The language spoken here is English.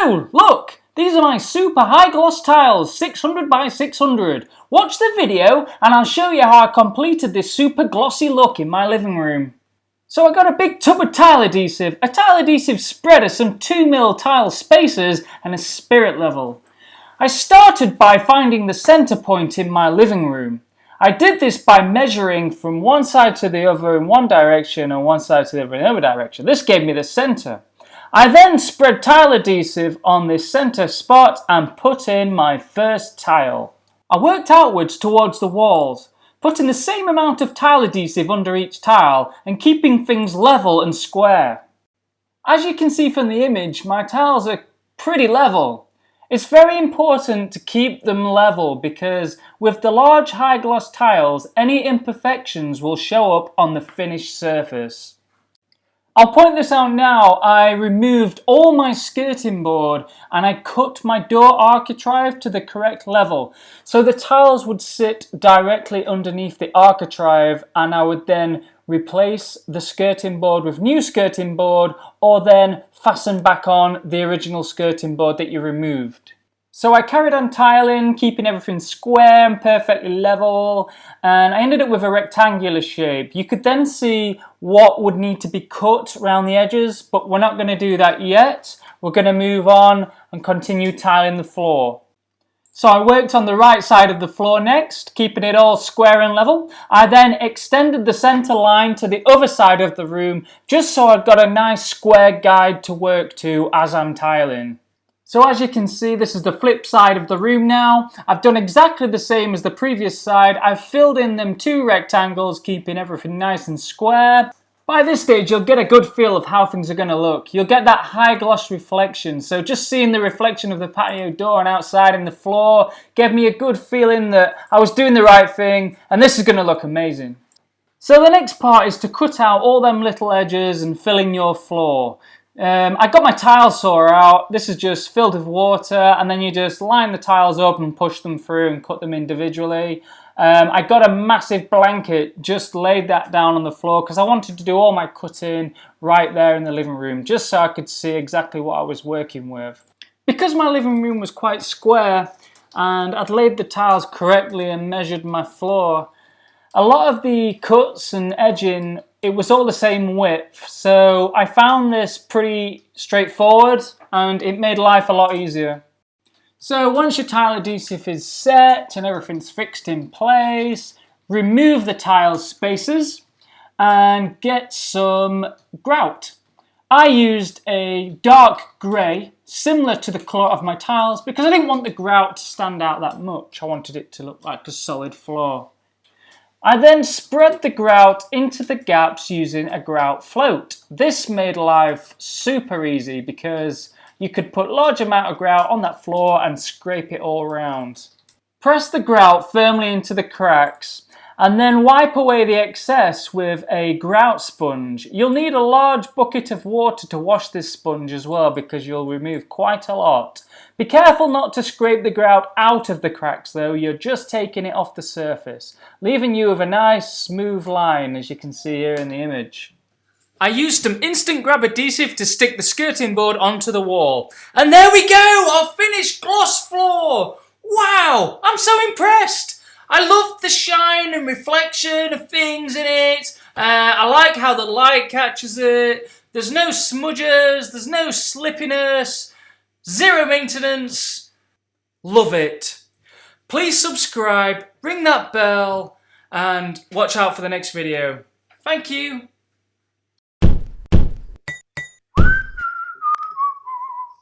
Whoa, look! These are my super high gloss tiles, 600 by 600. Watch the video and I'll show you how I completed this super glossy look in my living room. So I got a big tub of tile adhesive, a tile adhesive spreader, some 2mm tile spacers and a spirit level. I started by finding the center point in my living room. I did this by measuring from one side to the other in one direction and one side to the other in the other direction. This gave me the center. I then spread tile adhesive on this center spot and put in my first tile. I worked outwards towards the walls, putting the same amount of tile adhesive under each tile and keeping things level and square. As you can see from the image, my tiles are pretty level. It's very important to keep them level because with the large high gloss tiles, any imperfections will show up on the finished surface. I'll point this out now. I removed all my skirting board and I cut my door architrave to the correct level. So the tiles would sit directly underneath the architrave and I would then replace the skirting board with new skirting board or then fasten back on the original skirting board that you removed. So I carried on tiling, keeping everything square and perfectly level, and I ended up with a rectangular shape. You could then see what would need to be cut around the edges, but we're not going to do that yet. We're going to move on and continue tiling the floor. So I worked on the right side of the floor next, keeping it all square and level. I then extended the center line to the other side of the room, just so I've got a nice square guide to work to as I'm tiling. So as you can see, this is the flip side of the room now. I've done exactly the same as the previous side. I've filled in them two rectangles, keeping everything nice and square. By this stage, you'll get a good feel of how things are going to look. You'll get that high gloss reflection. So just seeing the reflection of the patio door and outside in the floor gave me a good feeling that I was doing the right thing and this is going to look amazing. So the next part is to cut out all them little edges and fill in your floor. I got my tile saw out. This is just filled with water and then you just line the tiles up and push them through and cut them individually. I got a massive blanket, just laid that down on the floor because I wanted to do all my cutting right there in the living room just so I could see exactly what I was working with. Because my living room was quite square and I'd laid the tiles correctly and measured my floor, a lot of the cuts and edging, it was all the same width, so I found this pretty straightforward and it made life a lot easier. So once your tile adhesive is set and everything's fixed in place, remove the tile spacers and get some grout. I used a dark grey, similar to the colour of my tiles, because I didn't want the grout to stand out that much. I wanted it to look like a solid floor. I then spread the grout into the gaps using a grout float. This made life super easy because you could put large amount of grout on that floor and scrape it all around. Press the grout firmly into the cracks and then wipe away the excess with a grout sponge. You'll need a large bucket of water to wash this sponge as well because you'll remove quite a lot. Be careful not to scrape the grout out of the cracks though, you're just taking it off the surface, leaving you with a nice smooth line as you can see here in the image. I used some instant grab adhesive to stick the skirting board onto the wall. And there we go, our finished gloss floor! Wow, I'm so impressed! I love the shine and reflection of things in it. I like how the light catches it. There's no smudges, there's no slippiness, zero maintenance. Love it. Please subscribe, ring that bell, and watch out for the next video. Thank you.